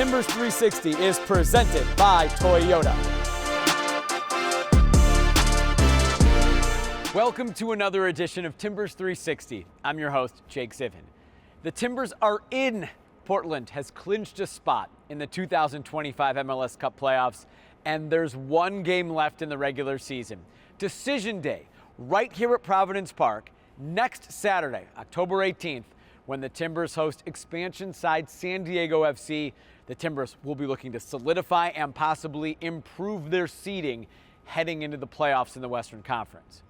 Timbers 360 is presented by Toyota. Welcome to another edition of Timbers 360. I'm your host, Jake Zivin. The Timbers are in. Portland has clinched a spot in the 2025 MLS Cup playoffs, and there's one game left in the regular season. Decision day, right here at Providence Park, next Saturday, October 18th, when the Timbers host expansion side San Diego FC. The Timbers will be looking to solidify and possibly improve their seeding heading into the playoffs in the Western Conference.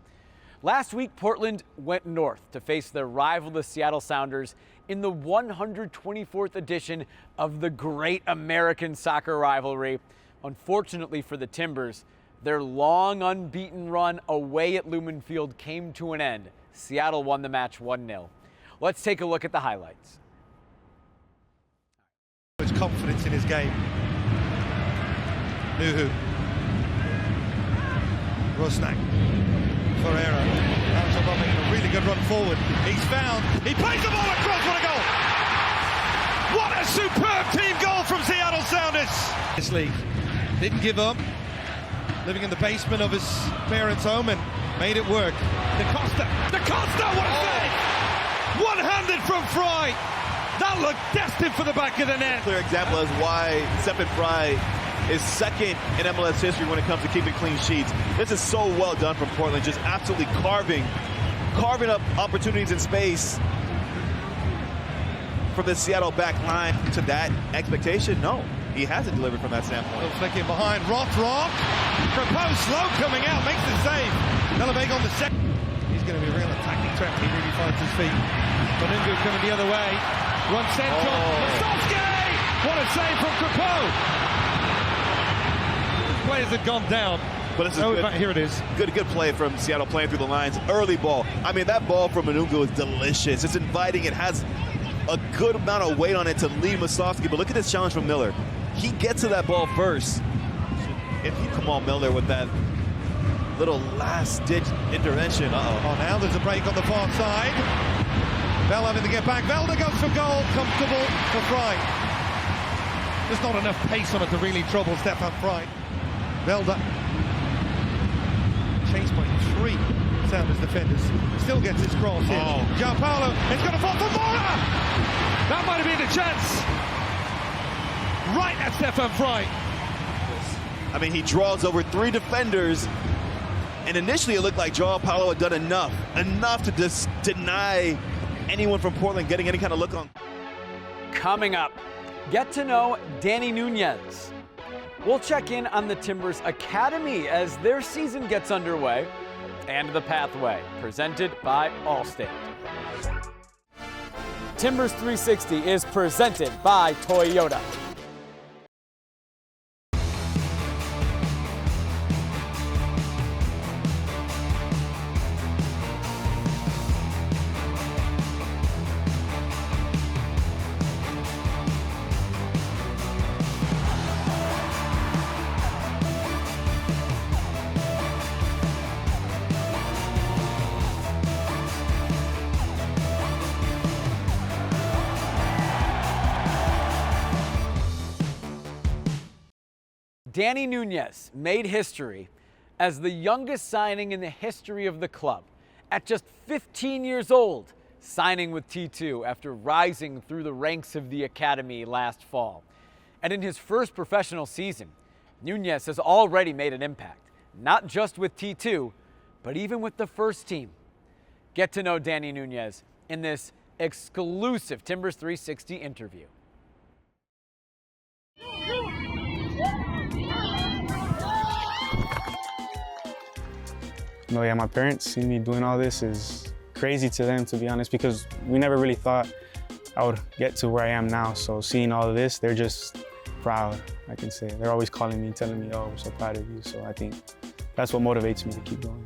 Last week, Portland went north to face their rival, the Seattle Sounders, in the 124th edition of the great American soccer rivalry. Unfortunately for the Timbers, their long unbeaten run away at Lumen Field came to an end. Seattle won the match 1-0. Let's take a look at the highlights. Much confidence in his game. Nuhu. Rosnak. Ferreira. Roundup making a really good run forward. He's found. He plays the ball across. What a goal! What a superb team goal from Seattle Sounders! This league didn't give up. Living in the basement of his parents' home and made it work. Da Costa. What a save! One-handed from Fry. That looked destined for the back of the net. Clear example as why Stephen Fry is second in MLS history when it comes to keeping clean sheets. This is so well done from Portland, just absolutely carving up opportunities in space from the Seattle back line. To that expectation, no, he hasn't delivered from that standpoint. Little flicking behind, Rothrock. Proposed slow coming out, makes the save. Elevate on the second. He's going to be a real attacking threat. He really finds his feet. Bonungu coming the other way. Run central. Masovsky! What a save from Crapeau. Players had gone down. But this is good. Here it is. Good play from Seattle playing through the lines. Early ball. I mean, that ball from Bonungu is delicious. It's inviting. It has a good amount of weight on it to lead Masovsky. But look at this challenge from Miller. He gets to that ball first. If you come on, Miller, with that little last-ditch intervention. Oh, now there's a break on the far side. Bell having to get back. Velda goes for goal. Comfortable for Fry. There's not enough pace on it to really trouble Stefan Fry. Velda. Chased by three Sounders defenders. Still gets his cross in. João Paulo. It's going to fall for Mora. That might have been the chance. Right at Stefan Fry. I mean, he draws over three defenders. And initially it looked like João Paulo had done enough to just deny anyone from Portland getting any kind of look on. Coming up, get to know Danny Nunez. We'll check in on the Timbers Academy as their season gets underway, and the pathway, presented by Allstate. Timbers 360 is presented by Toyota. Danny Nunez made history as the youngest signing in the history of the club. At just 15 years old, signing with T2 after rising through the ranks of the academy last fall. And in his first professional season, Nunez has already made an impact, not just with T2, but even with the first team. Get to know Danny Nunez in this exclusive Timbers 360 interview. No, yeah, my parents see me doing all this is crazy to them, to be honest, because we never really thought I would get to where I am now. So seeing all of this, they're just proud, I can say. They're always calling me, telling me, oh, we're so proud of you. So I think that's what motivates me to keep going.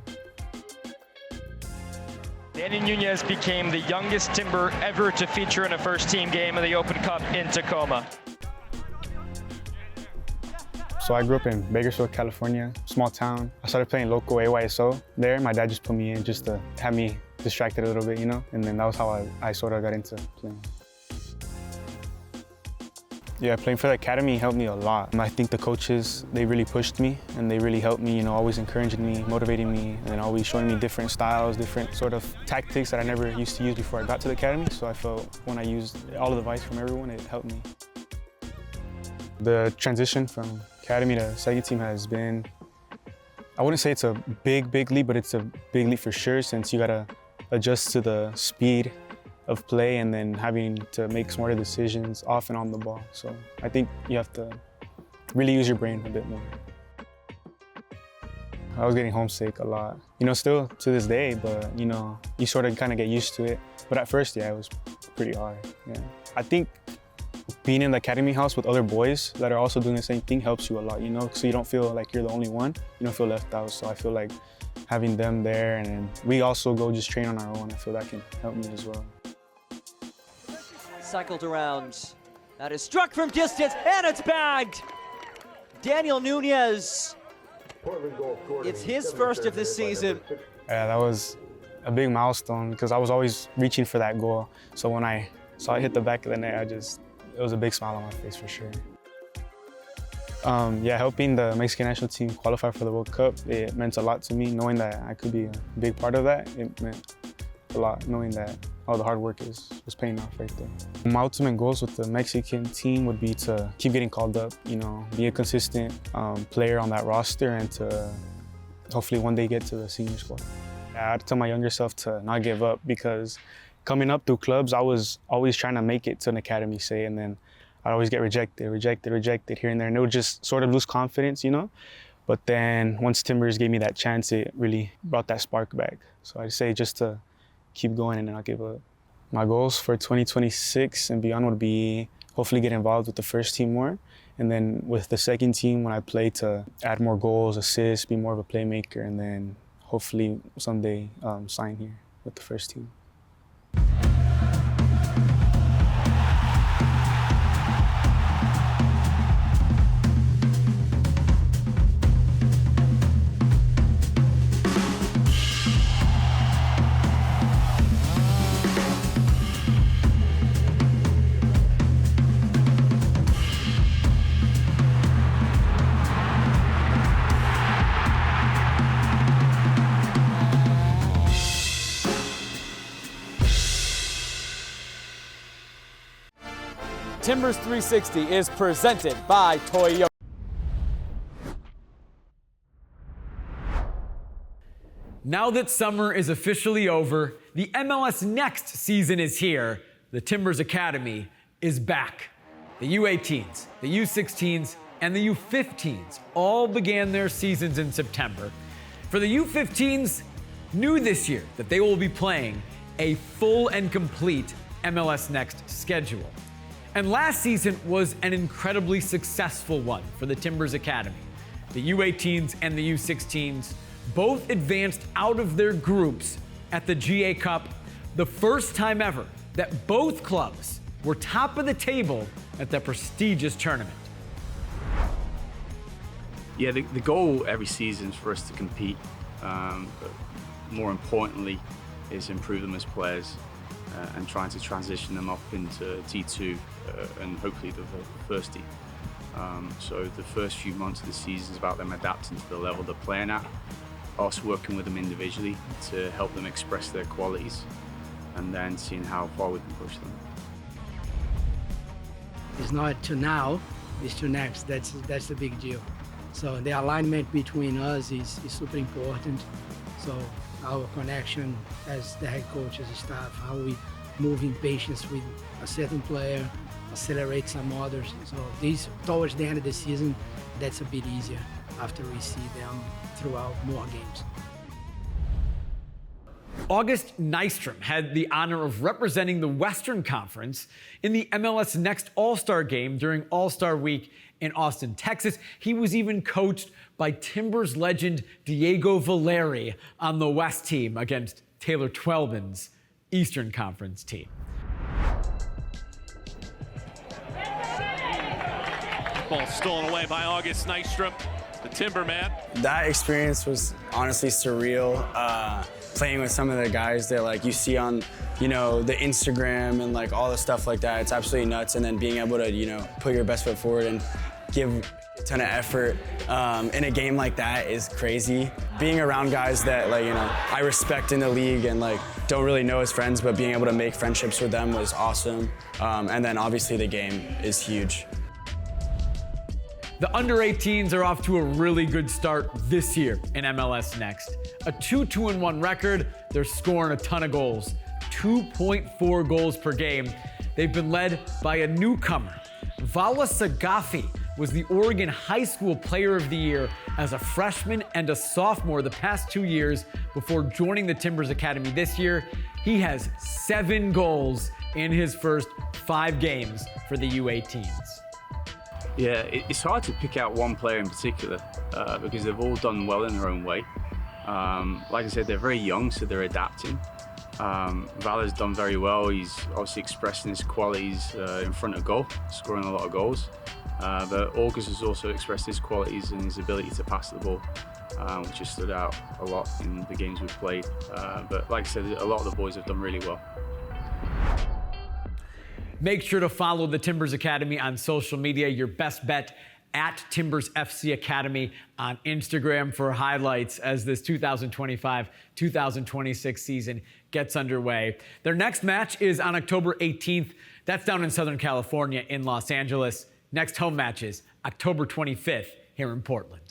Danny Nunez became the youngest Timber ever to feature in a first-team game of the Open Cup in Tacoma. So I grew up in Bakersfield, California, small town. I started playing local AYSO there. My dad just put me in just to have me distracted a little bit, you know? And then that was how I sort of got into playing. Yeah, playing for the academy helped me a lot. I think the coaches, they really pushed me and they really helped me, always encouraging me, motivating me, and always showing me different styles, different sort of tactics that I never used to use before I got to the academy. So I felt when I used all of the advice from everyone, it helped me. The transition from academy to second team has been, I wouldn't say it's a big leap, but it's a big leap for sure, since you gotta adjust to the speed of play and then having to make smarter decisions off and on the ball. So I think you have to really use your brain a bit more. I was getting homesick a lot. Still to this day, but you sort of kind of get used to it. But at first, yeah, it was pretty hard, yeah. I think being in the academy house with other boys that are also doing the same thing helps you a lot, so you don't feel like you're the only one. You don't feel left out, so I feel like having them there, and then we also go just train on our own. I feel that can help me as well. Cycled around. That is struck from distance, and it's bagged. Daniel Nunez. It's his first of this season. Yeah, that was a big milestone because I was always reaching for that goal. So when I saw it hit the back of the net, it was a big smile on my face for sure. Yeah, helping the Mexican national team qualify for the World Cup, it meant a lot to me. Knowing that I could be a big part of that, it meant a lot, knowing that all the hard work was paying off right there. My ultimate goals with the Mexican team would be to keep getting called up, be a consistent player on that roster, and to hopefully one day get to the senior squad. I'd tell my younger self to not give up, because coming up through clubs, I was always trying to make it to an academy, say, and then I'd always get rejected here and there, and it would just sort of lose confidence, But then once Timbers gave me that chance, it really brought that spark back. So I'd say just to keep going and not give up. My goals for 2026 and beyond would be hopefully get involved with the first team more, and then with the second team when I play to add more goals, assists, be more of a playmaker, and then hopefully someday sign here with the first team. Timbers 360 is presented by Toyota. Now that summer is officially over, the MLS Next season is here. The Timbers Academy is back. The U18s, the U16s, and the U15s all began their seasons in September. For the U15s, new this year that they will be playing a full and complete MLS Next schedule. And last season was an incredibly successful one for the Timbers Academy. The U18s and the U16s both advanced out of their groups at the GA Cup, the first time ever that both clubs were top of the table at the prestigious tournament. Yeah, the goal every season is for us to compete, but more importantly is improve them as players and trying to transition them up into T2 and hopefully the first team. So the first few months of the season is about them adapting to the level they're playing at, us working with them individually to help them express their qualities, and then seeing how far we can push them. It's not to now, it's to next. That's the big deal. So the alignment between us is super important. So our connection as the head coach, as a staff, how we move in patience with a certain player, accelerate some others. So this, towards the end of the season, that's a bit easier after we see them throughout more games. August Nystrom had the honor of representing the Western Conference in the MLS Next All-Star Game during All-Star Week in Austin, Texas. He was even coached by Timbers legend Diego Valeri on the West team against Taylor Twelman's Eastern Conference team. Ball stolen away by August Nystrom. the Timberman. That experience was honestly surreal. Playing with some of the guys that like you see on, the Instagram and like all the stuff like that. It's absolutely nuts. And then being able to, put your best foot forward and give a ton of effort in a game like that is crazy. Being around guys that I respect in the league and don't really know as friends, but being able to make friendships with them was awesome. And then obviously the game is huge. The under-18s are off to a really good start this year in MLS Next. A 2-2-1 record, they're scoring a ton of goals. 2.4 goals per game. They've been led by a newcomer. Vala Sagafi was the Oregon High School Player of the Year as a freshman and a sophomore the past 2 years before joining the Timbers Academy this year. He has 7 goals in his first 5 games for the U18s. Yeah, it's hard to pick out one player in particular because they've all done well in their own way. Like I said, they're very young, so they're adapting. Vala's done very well. He's obviously expressing his qualities in front of goal, scoring a lot of goals. But August has also expressed his qualities and his ability to pass the ball, which has stood out a lot in the games we've played. But like I said, a lot of the boys have done really well. Make sure to follow the Timbers Academy on social media. Your best bet at Timbers FC Academy on Instagram for highlights as this 2025-2026 season gets underway. Their next match is on October 18th. That's down in Southern California in Los Angeles. Next home match is October 25th here in Portland.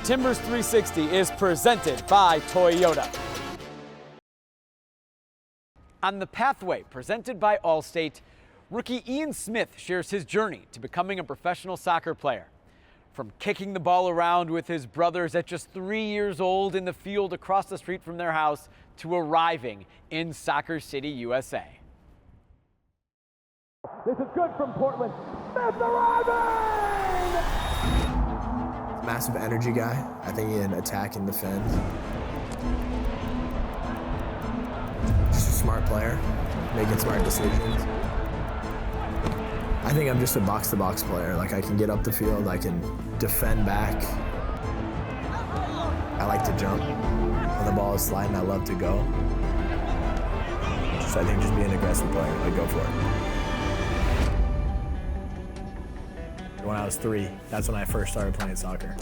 Timbers 360 is presented by Toyota. On the Pathway, presented by Allstate, rookie Ian Smith shares his journey to becoming a professional soccer player. From kicking the ball around with his brothers at just 3 years old in the field across the street from their house to arriving in Soccer City, USA. This is good from Portland. Smith arriving! Massive energy guy. I think he can attack and defend. Just a smart player, making smart decisions. I think I'm just a box-to-box player. I can get up the field, I can defend back. I like to jump. When the ball is sliding, I love to go. I think just be an aggressive player, go for it. When I was 3, that's when I first started playing soccer.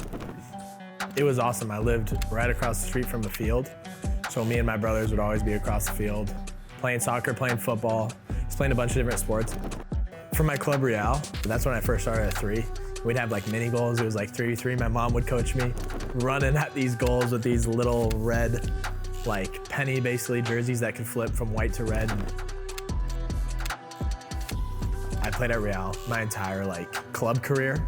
It was awesome. I lived right across the street from the field, so me and my brothers would always be across the field, playing soccer, playing football, just playing a bunch of different sports. For my club Real, that's when I first started at 3. We'd have mini goals. It was 3v3. My mom would coach me, running at these goals with these little red, penny basically jerseys that could flip from white to red. I played at Real my entire club career.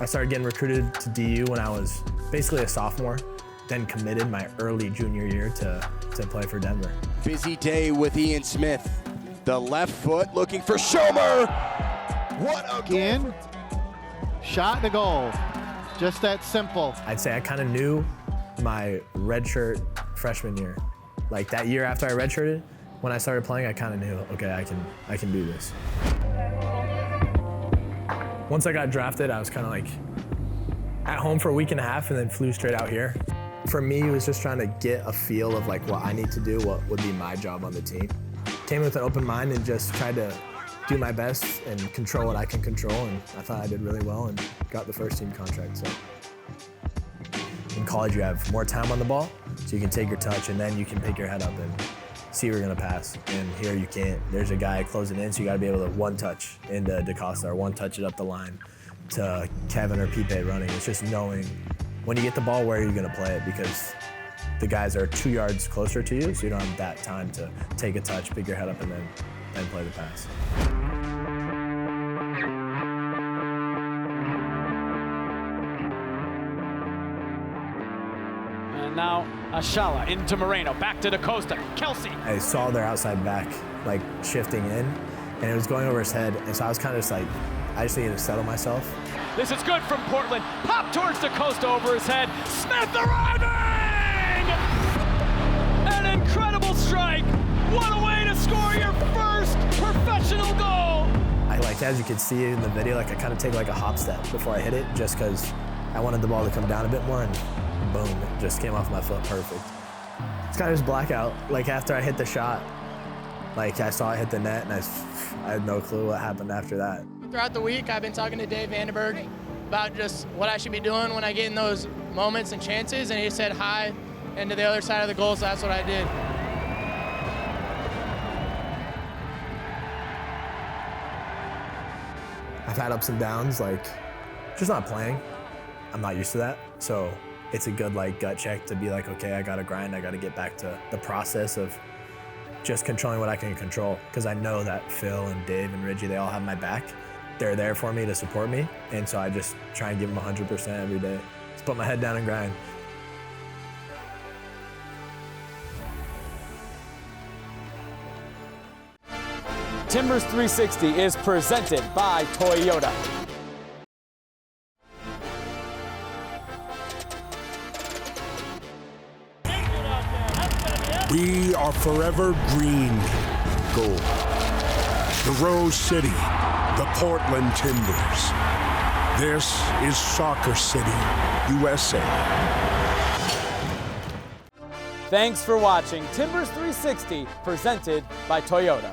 I started getting recruited to DU when I was basically a sophomore, then committed my early junior year to play for Denver. Busy day with Ian Smith. The left foot looking for Schomer. What a Again, shot and a goal. Just that simple. I'd say I kind of knew my redshirt freshman year. That year after I redshirted, when I started playing, I kind of knew, okay, I can do this. Once I got drafted, I was kind of at home for a week and a half and then flew straight out here. For me, it was just trying to get a feel of what I need to do, what would be my job on the team. Came with an open mind and just tried to do my best and control what I can control, and I thought I did really well and got the first team contract. So in college, you have more time on the ball, so you can take your touch and then you can pick your head up and see where you're gonna pass. And here you can't. There's a guy closing in, so you gotta be able to one touch into DaCosta or one touch it up the line to Kevin or Pipe running. It's just knowing when you get the ball, where are you gonna play it, because the guys are 2 yards closer to you, so you don't have that time to take a touch, pick your head up, and then play the pass. now Ashala into Moreno, back to DaCosta, Kelsey. I saw their outside back like shifting in, and it was going over his head, and so I was kind of just like, I just needed to settle myself. This is good from Portland. Pop towards DaCosta over his head. Smith arriving! An incredible strike. What a way to score your first professional goal. As you can see in the video, I kind of take like a hop step before I hit it, just because I wanted the ball to come down a bit more, and boom, it just came off my foot perfect. It's kind of just blackout. After I hit the shot, I saw it hit the net, and I had no clue what happened after that. Throughout the week, I've been talking to Dave Vandenberg about just what I should be doing when I get in those moments and chances, and he said hi, and to the other side of the goal, so that's what I did. I've had ups and downs, just not playing. I'm not used to that, so it's a good gut check to be okay, I gotta grind, I gotta get back to the process of just controlling what I can control, because I know that Phil and Dave and Reggie, they all have my back. They're there for me to support me, and so I just try and give them 100% every day. Just put my head down and grind. Timbers 360 is presented by Toyota. We are forever green gold. The Rose City, the Portland Timbers. This is Soccer City, USA. Thanks for watching Timbers 360, presented by Toyota.